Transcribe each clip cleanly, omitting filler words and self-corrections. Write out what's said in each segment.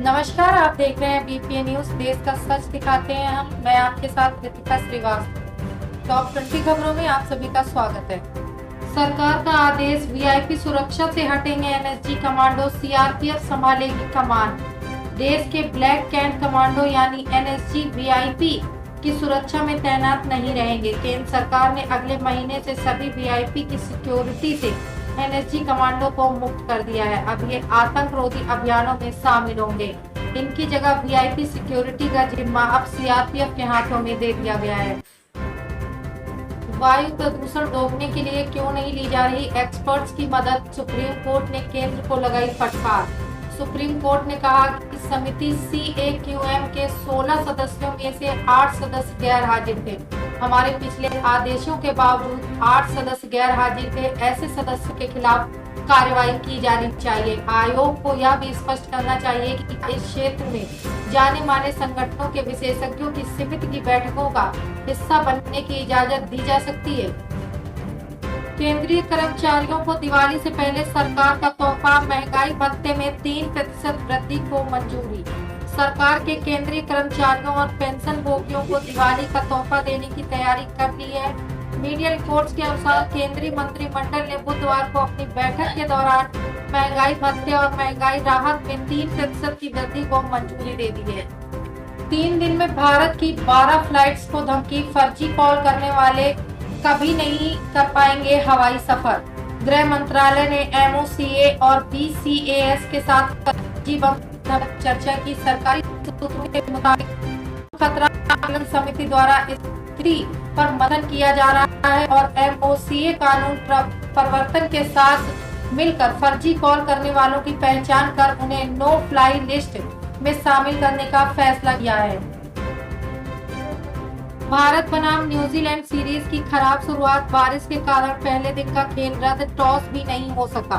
नमस्कार, आप देख रहे हैं बीपीए न्यूज। देश का सच दिखाते हैं हम। मैं आपके साथ कृतिका श्रीवास्तव। टॉप 20 खबरों में आप सभी का स्वागत है। सरकार का आदेश, वीआईपी सुरक्षा से हटेंगे एनएसजी कमांडो, सीआरपीएफ संभालेगी कमान। देश के ब्लैक कैंट कमांडो यानी एनएसजी वीआईपी की सुरक्षा में तैनात नहीं रहेंगे। केंद्र सरकार ने अगले महीने से सभी वीआईपी की सिक्योरिटी से एनएसजी कमांडो को मुक्त कर दिया है। अब ये आतंक रोधी अभियानों में शामिल होंगे। इनकी जगह वीआईपी सिक्योरिटी का जिम्मा अब सीआरपीएफ के हाथों में दे दिया गया है। वायु प्रदूषण रोकने के लिए क्यों नहीं ली जा रही एक्सपर्ट्स की मदद, सुप्रीम कोर्ट ने केंद्र को लगाई फटकार। सुप्रीम कोर्ट ने कहा कि समिति सीएक्यूएम के 16 सदस्यों में से 8 सदस्य गैर हाजिर थे। हमारे पिछले आदेशों के बावजूद 8 सदस्य गैर हाजिर थे। ऐसे सदस्य के खिलाफ कार्रवाई की जानी चाहिए। आयोग को यह भी स्पष्ट करना चाहिए कि इस क्षेत्र में जाने माने संगठनों के विशेषज्ञों की समिति की बैठकों का हिस्सा बनने की इजाजत दी जा सकती है। केंद्रीय कर्मचारियों को दिवाली से पहले सरकार का तोहफा, महंगाई भत्ते में 3% वृद्धि को मंजूरी। सरकार के केंद्रीय कर्मचारियों और पेंशन भोगियों को दिवाली का तोहफा देने की तैयारी कर ली है। मीडिया रिपोर्ट्स के अनुसार केंद्रीय मंत्रिमंडल ने बुधवार को अपनी बैठक के दौरान महंगाई भत्ते और महंगाई राहत में 3% की वृद्धि को मंजूरी दे दी है। 3 दिन में भारत की 12 फ्लाइट्स को धमकी, फर्जी कॉल करने वाले कभी नहीं कर पाएंगे हवाई सफर। गृह मंत्रालय ने एमओसीए और बीसीएएस के साथ फर्जी बम चर्चा की। सरकारी सूत्रों के मुताबिक खतरा आकलन समिति द्वारा स्थिति पर मंथन किया जा रहा है और एमओसीए कानून प्रवर्तन के साथ मिलकर फर्जी कॉल करने वालों की पहचान कर उन्हें नो फ्लाई लिस्ट में शामिल करने का फैसला किया है। भारत बनाम न्यूजीलैंड सीरीज की खराब शुरुआत, बारिश के कारण पहले दिन का खेल रद्द, टॉस भी नहीं हो सका।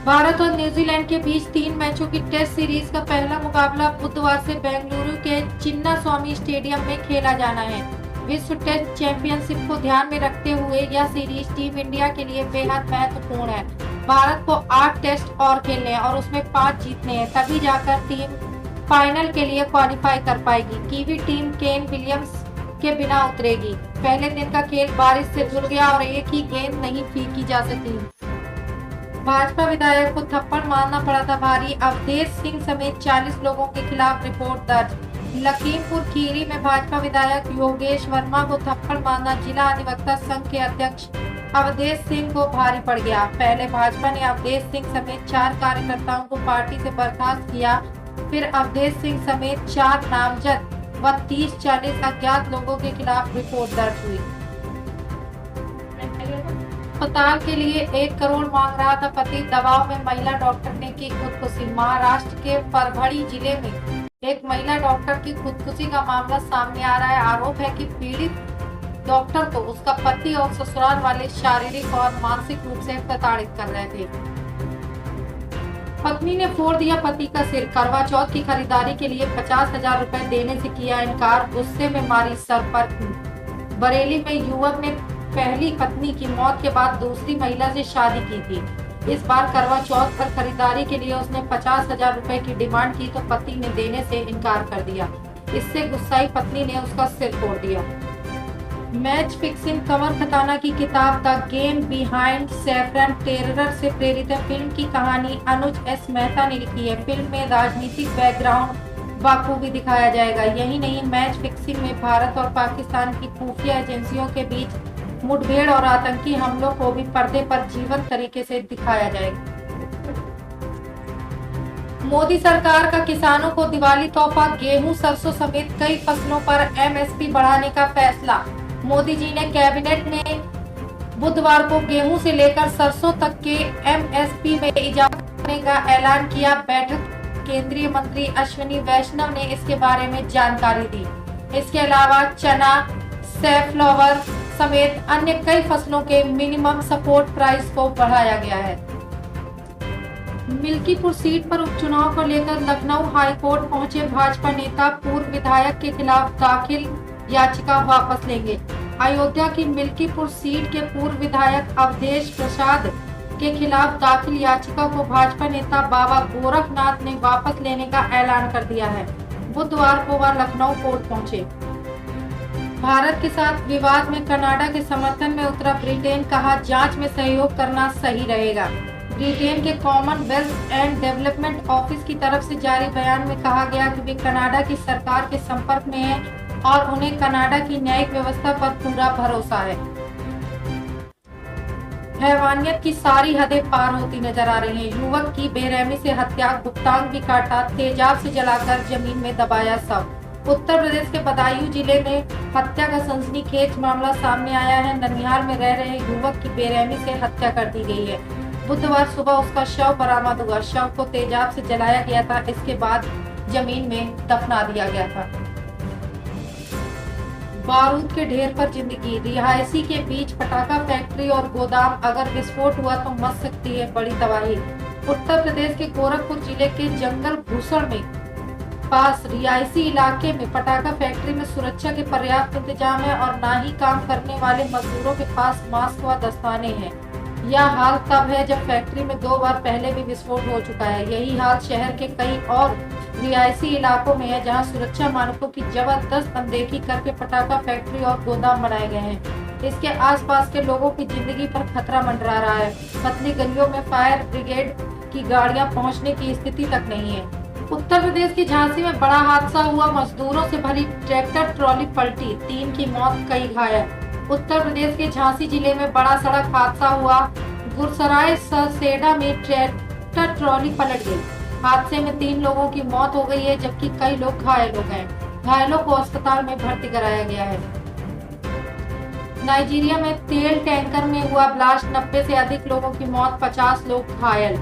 भारत और न्यूजीलैंड के बीच 3 मैचों की टेस्ट सीरीज का पहला मुकाबला बुधवार से बेंगलुरु के चिन्नास्वामी स्टेडियम में खेला जाना है। विश्व टेस्ट चैंपियनशिप को ध्यान में रखते हुए यह सीरीज टीम इंडिया के लिए बेहद महत्वपूर्ण है। भारत को 8 टेस्ट और खेलने हैं और उसमें 5 जीतने हैं, तभी जाकर टीम फाइनल के लिए क्वालिफाई कर पाएगी। कीवी टीम केन विलियम्स के बिना उतरेगी। पहले दिन का खेल बारिश से धुल गया और एक ही गेंद नहीं फेंकी जा सकी। भाजपा विधायक को थप्पड़ मारना पड़ा था भारी, अवधेश सिंह समेत 40 लोगों के खिलाफ रिपोर्ट दर्ज। लखीमपुर खीरी में भाजपा विधायक योगेश वर्मा को थप्पड़ मारना जिला अधिवक्ता संघ के अध्यक्ष अवधेश सिंह को भारी पड़ गया। पहले भाजपा ने अवधेश सिंह समेत 4 कार्यकर्ताओं को पार्टी से बर्खास्त किया, फिर अवधेश सिंह समेत 4 नामजद व 30-40 अज्ञात लोगों के खिलाफ रिपोर्ट दर्ज हुई। अस्पताल के लिए 1 करोड़ मांग रहा था पति, दबाव में महिला डॉक्टर ने की खुदकुशी। महाराष्ट्र के परभणी जिले में एक महिला डॉक्टर की खुदकुशी का मामला सामने आ रहा है। आरोप है कि पीड़ित डॉक्टर को उसका पति और ससुराल वाले शारीरिक और मानसिक रूप से प्रताड़ित कर रहे थे। पत्नी ने फोड़ दिया पति का सिर। करवा चौथ की खरीदारी के लिए 50,000 रुपए देने से किया इनकार, गुस्से में मारी सर पर। बरेली में युवक ने पहली पत्नी की मौत के बाद दूसरी महिला से शादी की थी। इस बार करवा चौथ पर खरीदारी के लिए उसने 50,000 रुपए की डिमांड की तो पति ने देने से इनकार कर दिया। इससे गुस्साई पत्नी ने उसका सिर फोड़ दिया। मैच फिक्सिंग कमर खताना की किताब the game behind saffron terror से प्रेरित है। फिल्म की कहानी अनुज एस मेहता ने लिखी है। फिल्म में राजनीतिक बैकग्राउंड बाखूबी दिखाया जाएगा। यही नहीं, मैच फिक्सिंग में भारत और पाकिस्तान की खुफिया एजेंसियों के बीच मुठभेड़ और आतंकी हमलों को भी पर्दे पर जीवंत तरीके से दिखाया जाएगा। मोदी सरकार का किसानों को दिवाली तोहफा, गेहूं, सरसों समेत कई फसलों पर एमएसपी बढ़ाने का फैसला। मोदी जी ने कैबिनेट में बुधवार को गेहूं से लेकर सरसों तक के एमएसपी में इजाफा करने का ऐलान किया। बैठक केंद्रीय मंत्री अश्विनी वैष्णव ने इसके बारे में जानकारी दी। इसके अलावा चना, सैफ्लॉवर समेत अन्य कई फसलों के मिनिमम सपोर्ट प्राइस को बढ़ाया गया है। मिल्कीपुर सीट पर उपचुनाव को लेकर लखनऊ हाईकोर्ट पहुंचे भाजपा नेता, पूर्व विधायक के खिलाफ दाखिल याचिका वापस लेंगे। अयोध्या की मिल्कीपुर सीट के पूर्व विधायक अवधेश प्रसाद के खिलाफ दाखिल याचिका को भाजपा नेता बाबा गोरखनाथ ने वापस लेने का ऐलान कर दिया है। बुधवार को वह लखनऊ कोर्ट पहुंचे। भारत के साथ विवाद में कनाडा के समर्थन में उतरा ब्रिटेन, कहा जांच में सहयोग करना सही रहेगा। ब्रिटेन के कॉमनवेल्थ एंड डेवलपमेंट ऑफिस की तरफ से जारी बयान में कहा गया कि वे कनाडा की सरकार के संपर्क में हैं और उन्हें कनाडा की न्यायिक व्यवस्था पर पूरा भरोसा है। हैवानियत की सारी हदें पार होती नजर आ रही हैं। युवक की बेरहमी से हत्या, गुप्तांग भी काटा, तेजाब से जलाकर जमीन में दबाया शव। उत्तर प्रदेश के बदायूं जिले में हत्या का सनसनीखेज मामला सामने आया है। ननिहाल में रह रहे युवक की बेरहमी से हत्या कर दी गई है। बुधवार सुबह उसका शव बरामद हुआ। शव को तेजाब से जलाया गया था, इसके बाद जमीन में दफना दिया गया था। बारूद के ढेर पर जिंदगी, रिहायशी के बीच पटाखा फैक्ट्री और गोदाम, अगर विस्फोट हुआ तो मच सकती है बड़ी तबाही। उत्तर प्रदेश के गोरखपुर जिले के जंगल भूषण में पास रिहायशी इलाके में पटाखा फैक्ट्री में सुरक्षा के पर्याप्त इंतजाम है और ना ही काम करने वाले मजदूरों के पास मास्क व दस्ताने हैं। यह हाल तब है जब फैक्ट्री में 2 बार पहले भी विस्फोट हो चुका है। यही हाल शहर के कई और रिहायशी इलाकों में है, जहां सुरक्षा मानकों की जबरदस्त अनदेखी करके पटाखा फैक्ट्री और गोदाम बनाए गए हैं। इसके आसपास के लोगों की जिंदगी पर खतरा मंडरा रहा है। पतली गलियों में फायर ब्रिगेड की गाड़ियां पहुंचने की स्थिति तक नहीं है। उत्तर प्रदेश की झांसी में बड़ा हादसा हुआ। मजदूरों से भरी ट्रैक्टर ट्रॉली पलटी, 3 की मौत, कई घायल। उत्तर प्रदेश के झांसी जिले में बड़ा सड़क हादसा हुआ। गुरसराय ससेडा में ट्रैक्टर ट्रॉली पलट गई। हादसे में 3 लोगों की मौत हो गई है, जबकि कई लोग घायल हो गए। घायलों को अस्पताल में भर्ती कराया गया है। नाइजीरिया में तेल टैंकर में हुआ ब्लास्ट, 90 से अधिक लोगों की मौत, 50 लोग घायल।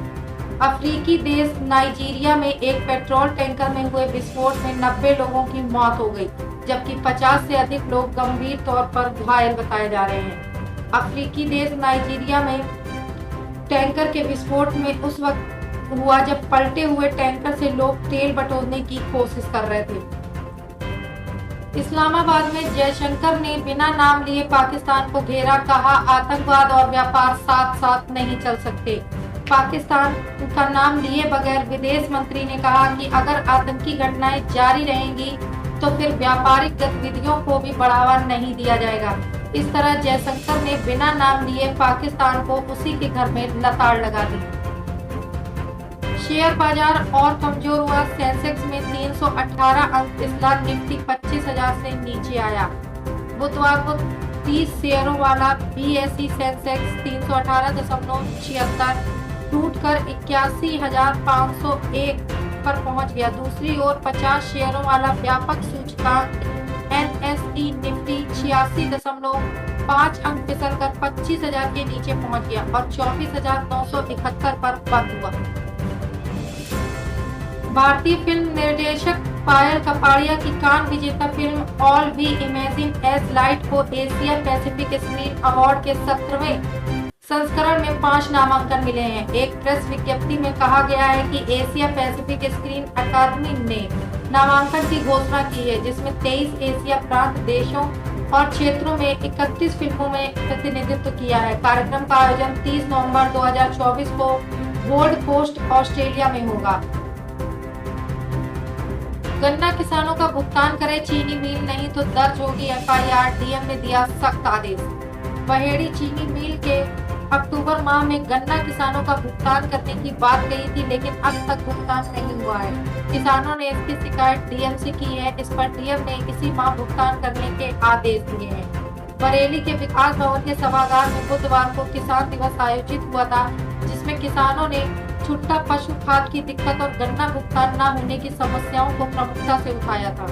अफ्रीकी देश नाइजीरिया में एक पेट्रोल टैंकर में हुए विस्फोट में 90 लोगों की मौत हो गई, जबकि 50 से अधिक लोग गंभीर तौर पर घायल बताए जा रहे हैं। अफ्रीकी देश नाइजीरिया में टैंकर के विस्फोट में उस वक्त हुआ जब पलटे हुए टैंकर से लोग तेल बटोरने की कोशिश कर रहे थे। इस्लामाबाद में जयशंकर ने बिना नाम लिए पाकिस्तान को घेरा, कहा आतंकवाद और व्यापार साथ साथ नहीं चल सकते। पाकिस्तान का नाम लिए बगैर विदेश मंत्री ने कहा कि अगर आतंकी घटनाएं जारी रहेंगी तो फिर व्यापारिक गतिविधियों को भी बढ़ावा नहीं दिया जाएगा। इस तरह जयशंकर ने बिना नाम लिए पाकिस्तान को उसी के घर में लताड़ लगा दी। शेयर बाजार और कमजोर हुआ। सेंसेक्स में 318 अंक फिसला, निफ्टी 25,000 से नीचे आया। बुधवार को 30 शेयरों वाला बीएसई सेंसेक्स 318.76 टूटकर 81,501 पर पहुंच गया। दूसरी ओर 50 शेयरों वाला व्यापक सूचकांक एनएसई निफ्टी 86.5 अंक फिसलकर 25,000 के नीचे पहुंच गया और 24,971 पर बंद हुआ। भारतीय फिल्म निर्देशक पायल कपाड़िया की कान विजेता फिल्म all we imagine as light को एशिया पैसिफिक स्क्रीन अवार्ड के 17वें संस्करण में 5 नामांकन मिले हैं। एक प्रेस विज्ञप्ति में कहा गया है कि एशिया पैसिफिक स्क्रीन अकादमी ने नामांकन की घोषणा की है, जिसमें 23 एशिया प्रांत देशों और क्षेत्रों में 31 फिल्मों में प्रतिनिधित्व किया है। कार्यक्रम का आयोजन 30 नवंबर 2024 को गोल्ड कोस्ट ऑस्ट्रेलिया में होगा। गन्ना किसानों का भुगतान करे चीनी मिल, नहीं तो दर्ज होगी एफआईआर, डीएम ने दिया सख्त आदेश। बहेड़ी चीनी मिल के अक्टूबर माह में गन्ना किसानों का भुगतान करने की बात कही थी, लेकिन अब तक भुगतान नहीं हुआ है। किसानों ने इसकी शिकायत डीएम से की है। इस पर डीएम ने इसी माह भुगतान करने के आदेश दिए हैं। बरेली के विकास भवन के सभागार में बुधवार को किसान दिवस आयोजित हुआ था, जिसमें किसानों ने छुट्टा पशु खाद की दिक्कत और गन्ना भुगतान न होने की समस्याओं को प्रमुखता से उठाया था।